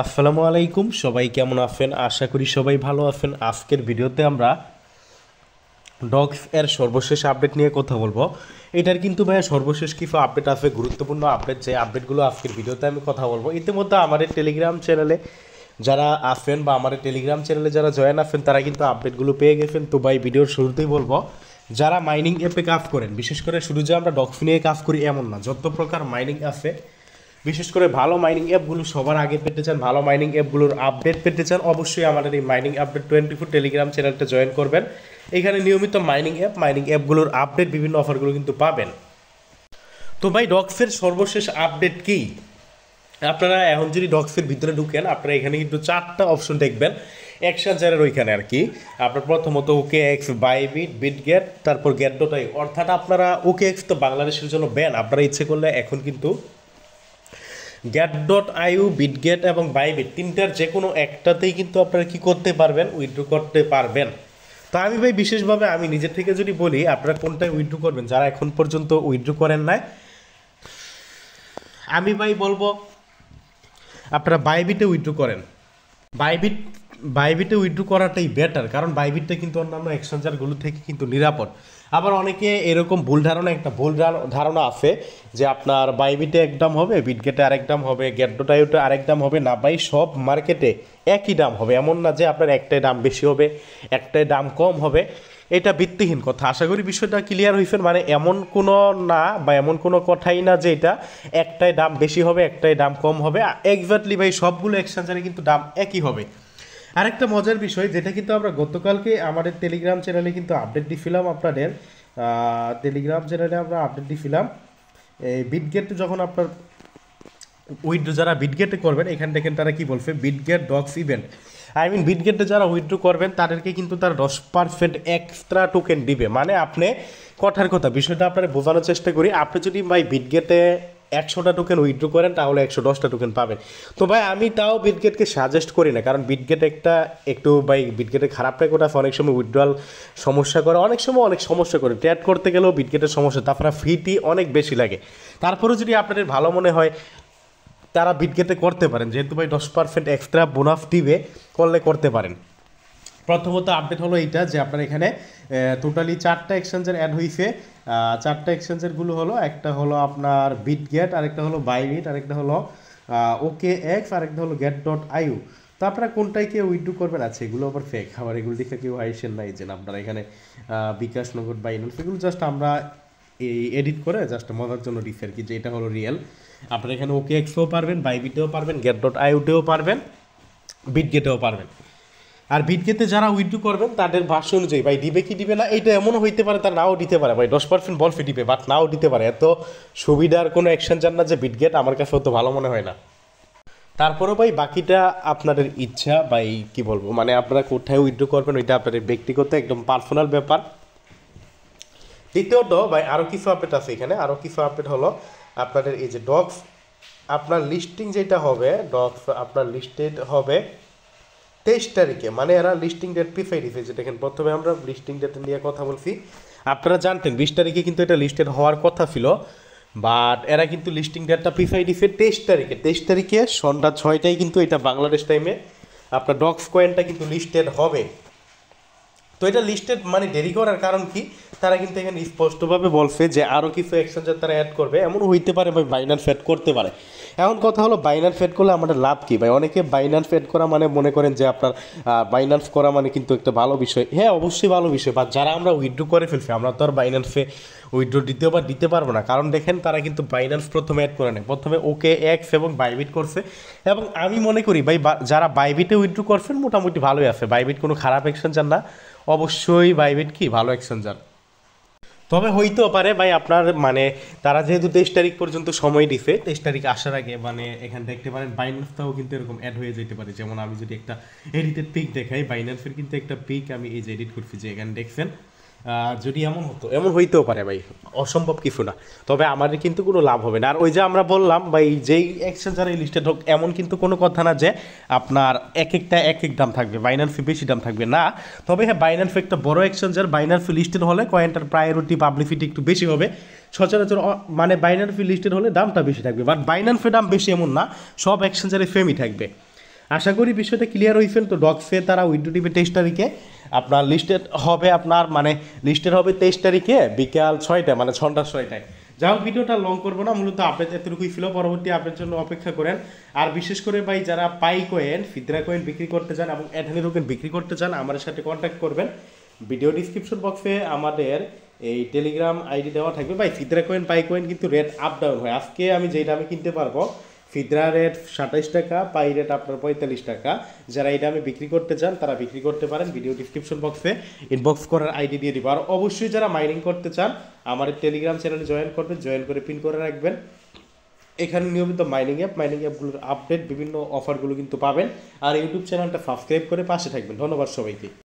আসসালামু আলাইকুম, সবাই কেমন আছেন? আশা করি সবাই ভালো আছেন। আজকের ভিডিওতে আমরা ডগস এর সর্বশেষ আপডেট নিয়ে কথা বলবো। এটার কিন্তু ভাইয়া সর্বশেষ কিছু আপডেট আছে, গুরুত্বপূর্ণ আপডেট, যে আপডেটগুলো আজকের ভিডিওতে আমি কথা বলবো। ইতিমধ্যে আমাদের টেলিগ্রাম চ্যানেলে যারা আছেন বা আমাদের টেলিগ্রাম চ্যানেলে যারা জয়েন আছেন তারা কিন্তু আপডেটগুলো পেয়ে গেছেন। তো ভাই ভিডিওর শুরুতেই বলবো, যারা মাইনিং অ্যাপে কাজ করেন, বিশেষ করে শুধু যে আমরা ডগস নিয়ে কাজ করি এমন না, যত প্রকার মাইনিং আছে, বিশেষ করে ভালো মাইনিং অ্যাপগুলো সবার আগে পেতে চান, ভালো মাইনিং অ্যাপগুলোর আপডেট পেতে চান, অবশ্যই আমাদের এই মাইনিং আপডেট 24 টেলিগ্রাম চ্যানেলটা জয়েন করবেন। এখানে নিয়মিত মাইনিং অ্যাপগুলোর আপডেট, বিভিন্ন অফারগুলো কিন্তু পাবেন। তো ভাই ডক্সের সর্বশেষ আপডেট কি? আপনারা এখন যদি ডক্সের ভিতরে ঢুকেন, আপনারা এখানে কিন্তু 4টা অপশন দেখবেন এক্সচেঞ্জারের ওইখানে আর কি। আপনার প্রথমত ওকে এক্স, বাইবিট, বিটগেট, তারপর গেট.আই। অর্থাৎ আপনারা ওকে এক্স তো বাংলাদেশের জন্য ব্যান, আপনারা ইচ্ছে করলে এখন কিন্তু গেট.আইউ, বিটগেট এবং বাইবিট তিনটার যে কোনো একটাতেই কিন্তু আপনারা কি করতে পারবেন, উইথড্র করতে পারবেন। তো আমি ভাই বিশেষভাবে আমি নিজের থেকে যদি বলি, আপনারা কোনটায় উইথড্র করবেন যারা এখন পর্যন্ত উইথড্র করেন নাই, আমি ভাই বলবো আপনারা বাইবিটে উইথড্র করেন। বাইবিট বাইবিটে উইথড্র করাটাই বেটার, কারণ বাইবিটটা কিন্তু অন্যান্য এক্সচেঞ্জারগুলো থেকে কিন্তু নিরাপদ। আবার অনেকে এরকম ভুল ধারণা আছে যে আপনার বাইবিটে এক দাম হবে, বিটগেটে আরেক দাম হবে, গেট.আইতে আরেক দাম হবে। না ভাই, সব মার্কেটে একই দাম হবে, এমন না যে আপনার একটাই দাম বেশি হবে একটাই দাম কম হবে। এটা ভিত্তিহীন কথা। আশা করি বিষয়টা ক্লিয়ার হয়েছেন। মানে এমন কোনো না বা এমন কোনো কথাই না যে এটা একটাই দাম বেশি হবে একটাই দাম কম হবে। এক্স্যাক্টলি ভাই সবগুলো এক্সচেঞ্জারে কিন্তু দাম একই হবে। আরেকটা মজার বিষয়, যেটা কিন্তু আমরা গতকালকে আমাদের টেলিগ্রাম চ্যানেলে কিন্তু আপডেট দিয়েছিলাম, আপনাদের টেলিগ্রাম চ্যানেলে আমরা আপডেট দিয়েছিলাম, এই বিটগেট যখন আপনার উইথড্র যারা বিটগেটে করবেন, এখান থেকে তারা কি বলছে, বিটগেট ডগস ইভেন্ট, বিটগেটে যারা উইথড্র করবেন তাদেরকে কিন্তু তারা 10% এক্সট্রা টোকেন দিবে। মানে আপনি কথার কথা, বিষয়টা আপনারা বোঝানোর চেষ্টা করি, আপনি যদি ভাই বিটগেটে 100টা টোকেন উইথড্র করেন তাহলে 110টা টোকেন পাবেন। তো ভাই আমি তাও বিটগেটকে সাজেস্ট করি না, কারণ বিটগেট একটু ভাই বিটগেটের খারাপ রেকর্ড আছে, অনেক সময় উইথড্রয়াল সমস্যা করে, অনেক সময় অনেক সমস্যা করে, ট্রেড করতে গেলেও বিটগেটের সমস্যা, তারপরে ফিটি অনেক বেশি লাগে। তারপরেও যদি আপনাদের ভালো মনে হয় তারা বিটগেটে করতে পারেন, যেহেতু ভাই 10% এক্সট্রা বোনাস দিবে, করতে পারেন। প্রথমত আপডেট হলো এইটা যে আপনার এখানে টোটালি 4টা এক্সচেঞ্জার অ্যাড হয়েছে। 4টা এক্সচেঞ্জারগুলো হলো, একটা হলো আপনার বিটগেট, আরেকটা হলো বাইবিট, আরেকটা হলো ওকে এক্স, আরেকটা হলো গেট.আইউ। তো আপনারা কোনটায় কেউ উইথড্র করবেন? আছে এগুলো আবার ফেক, আবার এগুলো দেখে কেউ আইসেন নাই যে আপনারা এখানে বিকাশ, নগদ, বাইন্যান্স, এগুলো জাস্ট আমরা এই এডিট করে জাস্ট মজার জন্য দিচ্ছি আর কি, যে এটা হলো রিয়েল। আপনারা এখানে ওকে এক্সও পারবেন, বাইবিটেও পারবেন, গেট.আইউতেও পারবেন, বিটগেটেও পারবেন। আর বিটগেটে যারা উইথড্র করবেন তাদের ভাষ্য অনুযায়ী ভাই দিবে কি দিবে না, এটা এমনও হইতে পারে তারা নাও দিতে পারে। ভাই 10% বলফি দিবে, বাট নাও দিতে পারে। এত সুবিধার কোনো এক্সচেঞ্জার না যে বিটগেট, আমার কাছে অত ভালো মনে হয় না। তারপরেও ভাই বাকিটা আপনাদের ইচ্ছা, ভাই কি বলবো, মানে আপনারা কোথায় উইথড্র করবেন ওইটা আপনাদের ব্যক্তিগত একদম পার্সোনাল ব্যাপার। দ্বিতীয়ত ভাই আরও কিছু আপডেট আছে এখানে, আরও কিছু আপডেট হলো আপনাদের এই যে ডগস আপনার লিস্টিং যেটা হবে, ডগস আপনার লিস্টেড হবে 23 তারিখে। মানে এরা লিস্টিং ডেট পিছাই দিয়েছে, যেটা দেখেন প্রথমে আমরা লিস্টিং ডেট নিয়ে কথা বলছি, আপনারা জানতেন 20 তারিখে কিন্তু এটা লিস্টেড হওয়ার কথা ছিল, বাট এরা কিন্তু লিস্টিং ডেটটা পিছাই দিয়েছে 23 তারিখে। 23 তারিখে সন্ধ্যা 6টায় কিন্তু এটা বাংলাদেশ টাইমে আপনার ডগস কয়েনটা কিন্তু লিস্টেড হবে। তো এটা লিস্টেড মানে দেরি করার কারণ কি, তারা কিন্তু এখানে স্পষ্টভাবে বলছে যে আরও কিছু এক্সচেঞ্জার তারা অ্যাড করবে, এমন হইতে পারে ভাই বাইন্যান্স অ্যাড করতে পারে। এখন কথা হলো বাইন্যান্স অ্যাড করলে আমাদের লাভ কী ভাই? অনেকে বাইন্যান্স অ্যাড করা মানে মনে করেন যে আপনার বাইন্যান্স করা মানে কিন্তু একটা ভালো বিষয়। হ্যাঁ অবশ্যই ভালো বিষয়, বা যারা আমরা উইথড্র করে ফেলছি আমরা তো আর বাইন্যান্সে উইথড্র দ্বিতীয়বার দিতে পারবো না, কারণ দেখেন তারা কিন্তু বাইন্যান্স প্রথমে অ্যাড করে নেয়, প্রথমে ওকে এক্স এবং বাইবিট করছে। এবং আমি মনে করি ভাই যারা বাইবিটে উইথড্র করছেন মোটামুটি ভালোই আছে, বাইবিট কোনো খারাপ এক্সচেঞ্জার না, অবশ্যই বাইবিট কি ভালো এক্সচেঞ্জার। তবে হইতেও পারে ভাই আপনার মানে তারা যেহেতু 23 তারিখ পর্যন্ত সময় দিছে, 23 তারিখ আসার আগে মানে এখানে দেখতে পারেন বাইন্যান্সটাও কিন্তু এরকম অ্যাড হয়ে যেতে পারে। যেমন আমি যদি একটা এডিটেড পিক দেখাই, বাইন্যান্সের কিন্তু একটা পিক আমি এই যে এডিট করছি, যে এখানে দেখছেন, যদি এমন হইতেও পারে ভাই, অসম্ভব কিছু না। তবে আমাদের কিন্তু কোনো লাভ হবে না। আর ওই যে আমরা বললাম ভাই, যেই এক্সচেঞ্জার এই লিস্টেড হোক এমন কিন্তু কোনো কথা না যে আপনার এক একটা এক এক দাম থাকবে, বাইন্যান্সে বেশি দাম থাকবে না। তবে হ্যাঁ, বাইন্যান্স একটা বড় এক্সচেঞ্জার, বাইন্যান্স লিস্টেড হলে কয়েনটার প্রায়োরিটি পাবলিসিটি একটু বেশি হবে। সচরাচর মানে বাইন্যান্স লিস্টেড হলে দামটা বেশি থাকবে, বাট বাইন্যান্সের দাম বেশি এমন না, সব এক্সচেঞ্জারে সেমই থাকবে। আশা করি বিষয়টা ক্লিয়ার হয়েছেন। তো ডগসে তারা উইন্ডো টিভি 23 তারিখে আপনার লিস্টেড হবে, আপনার মানে লিস্টেড হবে 23 তারিখে বিকাল 6টায়, মানে সন্ধ্যা 6টায়। যাই হোক, ভিডিওটা লং করবো না, মূলত আপডেট এতটুকুই ছিল। পরবর্তী আপডেটের জন্য অপেক্ষা করেন। আর বিশেষ করে ভাই যারা পাই কয়েন, ফিদরা কয়েন বিক্রি করতে চান এবং অ্যাডহানি টোকেন বিক্রি করতে চান, আমাদের সাথে কন্ট্যাক্ট করবেন। ভিডিও ডিসক্রিপশন বক্সে আমাদের এই টেলিগ্রাম আইডি দেওয়া থাকবে। ভাই ফিদরা কয়েন পাই কয়েন কিন্তু রেট আপ ডাউন হয়। আজকে আমি যেই দামে কিনতে পারবো, ফিদরা রেট 27 টাকা, পাই রেট আপনার 45 টাকা। যারা এই দামে বিক্রি করতে চান তারা বিক্রি করতে পারেন। ভিডিও ডিসক্রিপশন বক্সে ইনবক্স করার আইডি দিয়ে দিব। আর অবশ্যই যারা মাইনিং করতে চান আমার টেলিগ্রাম চ্যানেলে জয়েন করবেন, জয়েন করে পিন করে রাখবেন। এখানে নিয়মিত মাইনিং অ্যাপগুলোর আপডেট, বিভিন্ন অফারগুলো কিন্তু পাবেন। আর ইউটিউব চ্যানেলটা সাবস্ক্রাইব করে পাশে থাকবেন। ধন্যবাদ সবাইকে।